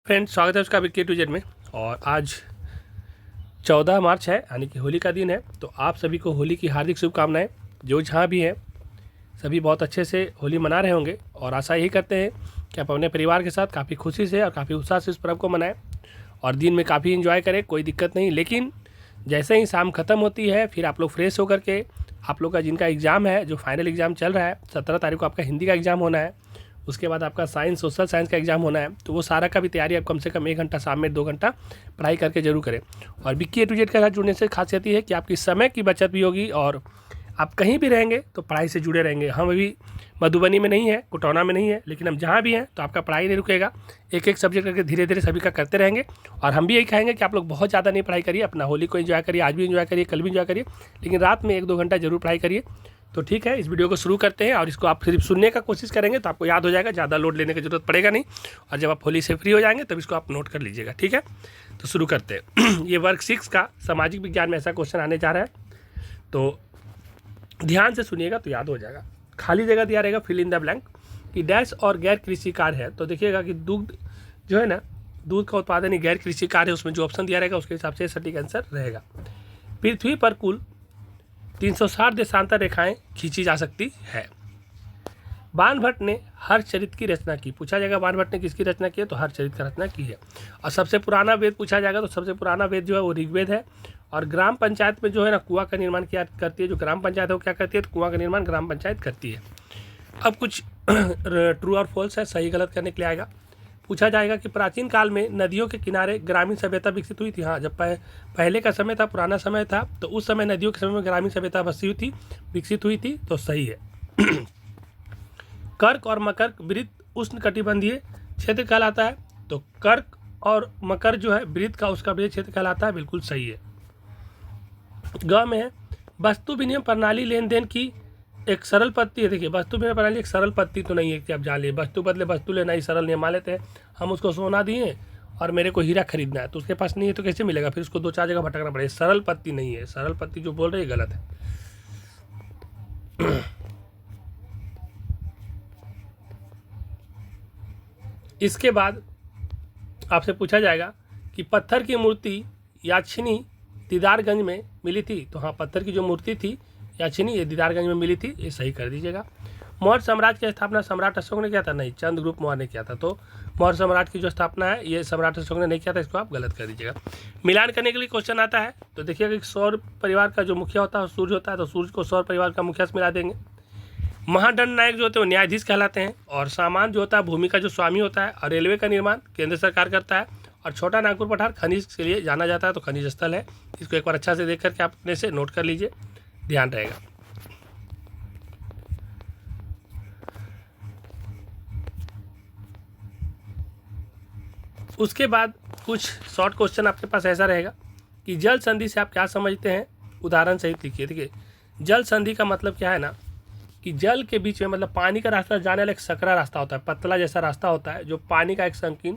Friends, स्वागत है उसका विक्की टू जेड में। और आज 14 मार्च है, यानी कि होली का दिन है। तो आप सभी को होली की हार्दिक शुभकामनाएं। जो जहाँ भी हैं सभी बहुत अच्छे से होली मना रहे होंगे और आशा यही करते हैं कि आप अपने परिवार के साथ काफ़ी खुशी से और काफ़ी उत्साह से इस पर्व को मनाएं और दिन में काफ़ी इन्जॉय करें, कोई दिक्कत नहीं। लेकिन जैसे ही शाम ख़त्म होती है फिर आप लोग फ्रेश होकर के आप लोग का जिनका एग्ज़ाम है, जो फाइनल एग्ज़ाम चल रहा है, 17 तारीख को आपका हिंदी का एग्ज़ाम होना है, उसके बाद आपका साइंस सोशल साइंस का एग्ज़ाम होना है। तो वो सारा का भी तैयारी आप कम से कम 1 घंटा शाम में 2 घंटा पढ़ाई करके जरूर करें। और विक्की ए टू जेड के साथ जुड़ने से खासियत ये है कि आपकी समय की बचत भी होगी और आप कहीं भी रहेंगे तो पढ़ाई से जुड़े रहेंगे। हम अभी मधुबनी में नहीं है, कुटौना में नहीं है, लेकिन हम जहाँ भी हैं तो आपका पढ़ाई नहीं रुकेगा। एक एक सब्जेक्ट करके धीरे धीरे सभी का करते रहेंगे। और हम भी यही कहेंगे कि आप लोग बहुत ज़्यादा नहीं पढ़ाई करिए, अपना होली को एंजॉय करिए, आज भी एंजॉय करिए, कल भी एंजॉय करिए, लेकिन रात में 1-2 घंटा जरूर पढ़ाई करिए। तो ठीक है, इस वीडियो को शुरू करते हैं और इसको आप सिर्फ सुनने का कोशिश करेंगे तो आपको याद हो जाएगा, ज़्यादा लोड लेने की जरूरत पड़ेगा नहीं। और जब आप होली से फ्री हो जाएंगे तब इसको आप नोट कर लीजिएगा, ठीक है। तो शुरू करते हैं। ये वर्ग 6 का सामाजिक विज्ञान में ऐसा क्वेश्चन आने जा रहा है, तो ध्यान से सुनिएगा तो याद हो जाएगा। खाली जगह दिया रहेगा, फिल इन द ब्लैंक, कि डैश और गैर कृषि कार्य है। तो देखिएगा कि दुग्ध जो है ना, दूध का उत्पादन ही गैर कृषि कार्य है, उसमें जो ऑप्शन दिया रहेगा उसके हिसाब से सटीक आंसर रहेगा। पृथ्वी पर कुल 360 देशांतर रेखाएं खींची जा सकती है। बाणभट्ट ने हर्षचरित की रचना की। पूछा जाएगा बाणभट्ट ने किसकी रचना की है, तो हर्षचरित का रचना की है। और सबसे पुराना वेद पूछा जाएगा तो सबसे पुराना वेद जो है वो ऋग्वेद है। और ग्राम पंचायत में जो है ना कुआं का निर्माण क्या करती है, जो ग्राम पंचायत है वो क्या करती है, तो कुआं का निर्माण ग्राम पंचायत करती है। अब कुछ ट्रू और फॉल्स है, सही गलत करने के लिए आएगा। पूछा जाएगा कि प्राचीन काल में नदियों के किनारे ग्रामीण सभ्यता विकसित हुई थी। हाँ, जब पहले का समय था, पुराना समय था, तो उस समय नदियों के समय में ग्रामीण सभ्यता बसी हुई थी, विकसित हुई थी, तो सही है। कर्क और मकर वृत्त उष्ण कटिबंधीय क्षेत्र कहलाता है, तो कर्क और मकर जो है वृत्त का, उसका वृत्त क्षेत्र कहलाता है, बिल्कुल सही है। ग में है वस्तु विनिमय प्रणाली लेन देन की एक सरल पद्धति है। देखिए, वस्तु विनिमय प्रणाली एक सरल पद्धति तो नहीं है कि आप जान लिए, वस्तु बदले वस्तु लेना ही सरल नियम मान लेते हैं। हम उसको सोना दिए और मेरे को हीरा खरीदना है, तो उसके पास नहीं है तो कैसे मिलेगा, फिर उसको 2-4 जगह भटकना पड़ेगा। सरल पद्धति नहीं है, सरल पद्धति जो बोल रहे हैं गलत है। इसके बाद आपसे पूछा जाएगा कि पत्थर की मूर्ति याक्षिनी दीदारगंज में मिली थी। तो हाँ, पत्थर की जो मूर्ति थी याक्षिनी, ये दीदारगंज में मिली थी, ये सही कर दीजिएगा। मौर्य साम्राज्य की स्थापना सम्राट अशोक ने किया था, नहीं, चंद्रगुप्त मौर्य ने किया था। तो मौर्य सम्राट की जो स्थापना है ये सम्राट अशोक ने नहीं किया था, इसको आप गलत कर दीजिएगा। मिलान करने के लिए क्वेश्चन आता है, तो देखिएगा कि सौर परिवार का जो मुखिया होता है सूर्य होता है, तो सूर्य को सौर परिवार का मुखिया से मिला देंगे। महादंड नायक जो होते हैं वो न्यायाधीश कहलाते हैं। और सामान जो होता है भूमि का जो स्वामी होता है। और रेलवे का निर्माण केंद्र सरकार करता है। और छोटा नागपुर पठार खनिज के लिए जाना जाता है, तो खनिज स्थल है। इसको एक बार अच्छा से देख करके आप अपने से नोट कर लीजिए, ध्यान रहेगा। उसके बाद कुछ शॉर्ट क्वेश्चन आपके पास ऐसा रहेगा कि जल संधि से आप क्या समझते हैं, उदाहरण सहित लिखिए। देखिए, जल संधि का मतलब क्या है ना, कि जल के बीच में, मतलब पानी का रास्ता जाने वाला एक सकरा रास्ता होता है, पतला जैसा रास्ता होता है, जो पानी का एक संकीर्ण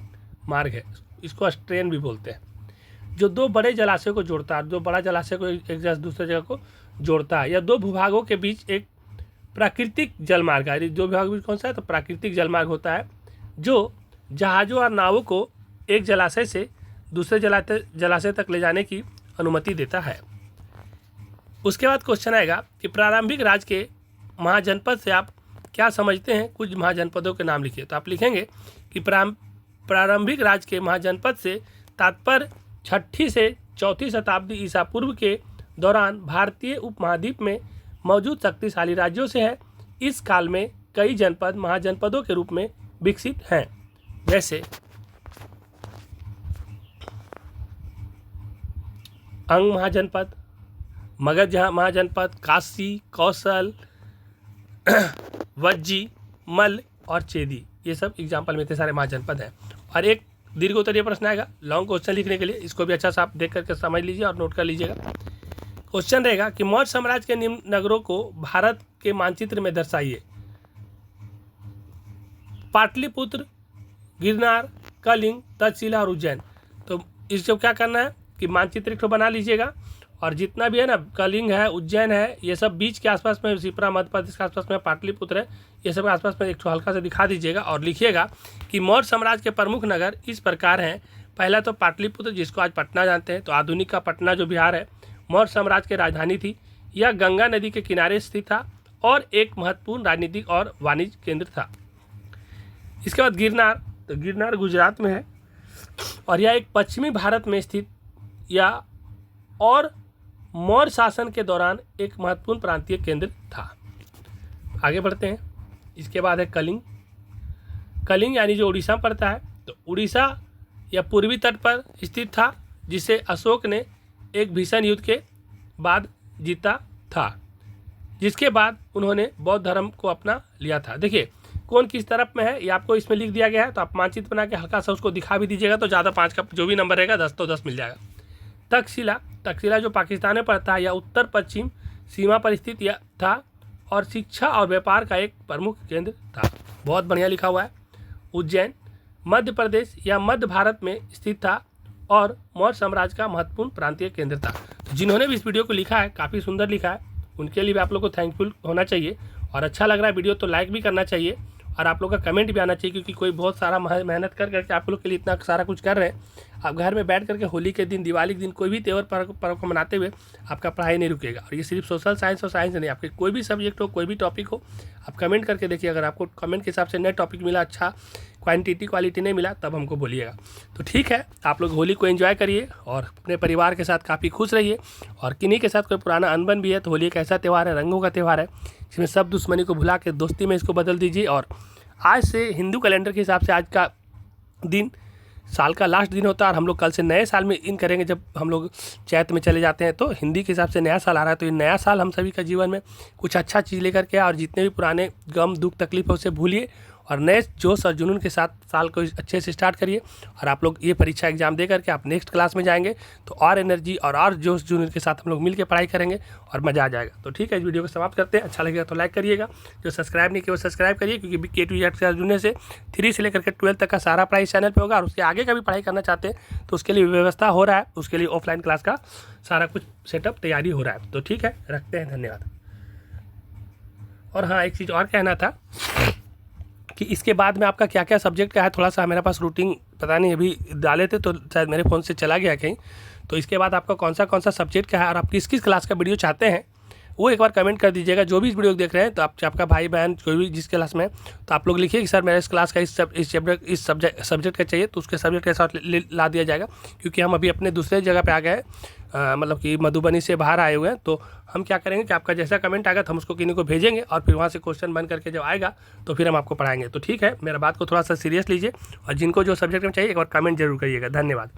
मार्ग है, इसको स्ट्रेन भी बोलते हैं, जो 2 बड़े जलाशयों को जोड़ता है, 2 बड़ा जलाशय को एक जगह से दूसरे जगह को जोड़ता है, या 2 भूभागों के बीच एक प्राकृतिक जलमार्ग है। 2 विभागों के बीच कौन सा है, तो प्राकृतिक जलमार्ग होता है, जो जहाज़ों और नावों को एक जलाशय से दूसरे जलाशय तक ले जाने की अनुमति देता है। उसके बाद क्वेश्चन आएगा कि प्रारंभिक राज्य के महाजनपद से आप क्या समझते हैं, कुछ महाजनपदों के नाम लिखिए। तो आप लिखेंगे कि प्रारंभिक राज्य के महाजनपद से तात्पर्य 6ठी से 4ठी शताब्दी ईसा पूर्व के दौरान भारतीय उपमहाद्वीप में मौजूद शक्तिशाली राज्यों से है। इस काल में कई जनपद महाजनपदों के रूप में विकसित हैं, जैसे अंग महाजनपद, मगध महाजनपद, काशी, कौशल, वज्जी, मल और चेदी, ये सब एग्जाम्पल में इतने सारे महाजनपद हैं। और एक दीर्घ उत्तरीय प्रश्न आएगा लॉन्ग क्वेश्चन लिखने के लिए, इसको भी अच्छा से आप देख करके समझ लीजिए और नोट कर लीजिएगा। क्वेश्चन रहेगा कि मौर्य साम्राज्य के निम्न नगरों को भारत के मानचित्र में दर्शाइए। पाटलिपुत्र, गिरनार, कलिंग, तक्षशिला और उज्जैन। तो इसको क्या करना है कि मानचित्र एक बना लीजिएगा और जितना भी है ना, कलिंग है, उज्जैन है, ये सब बीच के आसपास में, शिप्रा मध्य प्रदेश के आसपास में, पाटलिपुत्र है, ये सब के आसपास में एक हल्का सा दिखा दीजिएगा और लिखिएगा कि मौर्य साम्राज्य के प्रमुख नगर इस प्रकार हैं। पहला तो पाटलिपुत्र, जिसको आज पटना जानते हैं, तो आधुनिक का पटना जो बिहार है, मौर्य साम्राज्य की राजधानी थी। यह गंगा नदी के किनारे स्थित था और एक महत्वपूर्ण राजनीतिक और वाणिज्य केंद्र था। इसके बाद गिरनार, तो गिरनार गुजरात में है और यह एक पश्चिमी भारत में स्थित या और मौर्य शासन के दौरान एक महत्वपूर्ण प्रांतीय केंद्र था। आगे बढ़ते हैं। इसके बाद है कलिंग। कलिंग यानी जो उड़ीसा में पड़ता है, तो उड़ीसा या पूर्वी तट पर स्थित था, जिसे अशोक ने एक भीषण युद्ध के बाद जीता था, जिसके बाद उन्होंने बौद्ध धर्म को अपना लिया था। देखिए कौन किस तरफ में है ये आपको इसमें लिख दिया गया है, तो आप मानचित्र बना के हल्का सा उसको दिखा भी दीजिएगा, तो ज़्यादा 5 का जो भी नंबर रहेगा 10 तो 10 मिल जाएगा। तक्षशिला, तक्षशिला जो पाकिस्तान में पड़ता है, या उत्तर पश्चिम सीमा पर स्थित था और शिक्षा और व्यापार का एक प्रमुख केंद्र था। बहुत बढ़िया लिखा हुआ है। उज्जैन मध्य प्रदेश या मध्य भारत में स्थित था और मौर्य साम्राज्य का महत्वपूर्ण प्रांतीय केंद्र था। तो जिन्होंने भी इस वीडियो को लिखा है, काफ़ी सुंदर लिखा है, उनके लिए भी आप लोग को थैंकफुल होना चाहिए। और अच्छा लग रहा है वीडियो तो लाइक भी करना चाहिए और आप लोग का कमेंट भी आना चाहिए, क्योंकि कोई बहुत सारा मेहनत कर करके आप लोग के लिए इतना सारा कुछ कर रहे हैं। आप घर में बैठ करके होली के दिन, दिवाली के दिन, कोई भी त्योहार पर्व को मनाते हुए आपका पढ़ाई नहीं रुकेगा। और ये सिर्फ सोशल साइंस और साइंस नहीं, आपके कोई भी सब्जेक्ट हो, कोई भी टॉपिक हो, आप कमेंट करके देखिए। अगर आपको कमेंट के हिसाब से नया टॉपिक मिला, अच्छा क्वांटिटी क्वालिटी नहीं मिला, तब हमको बोलिएगा। तो ठीक है, आप लोग होली को एंजॉय करिए और अपने परिवार के साथ काफ़ी खुश रहिए। और किन्हीं के साथ कोई पुराना अनबन भी है, तो होली एक ऐसा त्यौहार है, रंगों का त्यौहार है, जिसमें सब दुश्मनी को भुला के दोस्ती में इसको बदल दीजिए। और आज से हिंदू कैलेंडर के हिसाब से आज का दिन साल का लास्ट दिन होता है, और हम लोग कल से नए साल में इन करेंगे। जब हम लोग चैत में चले जाते हैं, तो हिंदी के हिसाब से नया साल आ रहा है, तो ये नया साल हम सभी का जीवन में कुछ अच्छा चीज़ लेकर के, और जितने भी पुराने गम दुख तकलीफ है उसे भूलिए और नए जोश और जुनून के साथ साल को अच्छे से स्टार्ट करिए। और आप लोग ये परीक्षा एग्जाम दे करके आप नेक्स्ट क्लास में जाएंगे, तो और एनर्जी और जोश जुनून के साथ हम लोग मिल के पढ़ाई करेंगे और मज़ा आ जाएगा। तो ठीक है, इस वीडियो को समाप्त करते हैं। अच्छा लगेगा तो लाइक करिएगा, जो सब्सक्राइब नहीं किया वो सब्सक्राइब करिए, क्योंकि K to Z क्लास जुड़ने से 3 से लेकर के 12 तक का सारा पढ़ाई इस चैनल पर होगा। और उसके आगे का भी पढ़ाई करना चाहते हैं तो उसके लिए व्यवस्था हो रहा है, उसके लिए ऑफलाइन क्लास का सारा कुछ सेटअप तैयारी हो रहा है। तो ठीक है, रखते हैं, धन्यवाद। और हाँ, एक चीज़ और कहना था कि इसके बाद में आपका क्या क्या सब्जेक्ट का है, थोड़ा सा मेरे पास रूटीन पता नहीं, अभी डाले थे तो शायद मेरे फ़ोन से चला गया कहीं। तो इसके बाद आपका कौन सा सब्जेक्ट का है और आप किस किस क्लास का वीडियो चाहते हैं, वो एक बार कमेंट कर दीजिएगा। जो भी इस वीडियो देख रहे हैं, तो आपका भाई बहन कोई भी जिस क्लास में है, तो आप लोग लिखिए कि सर मेरा इस क्लास का इस सब्जेक्ट का चाहिए, तो उसके सब्जेक्ट के साथ ला दिया जाएगा। क्योंकि हम अभी अपने दूसरे जगह पे आ गए, मतलब कि मधुबनी से बाहर आए हुए हैं। तो हम क्या करेंगे कि आपका जैसा कमेंट आएगा तो हम उसको किन्हीं को भेजेंगे, और फिर वहाँ से क्वेश्चन बन करके जब आएगा तो फिर हम आपको पढ़ाएंगे। तो ठीक है, मेरा बात को थोड़ा सा सीरियस लीजिए, और जिनको जो सब्जेक्ट में चाहिए एक बार कमेंट जरूर करिएगा। धन्यवाद।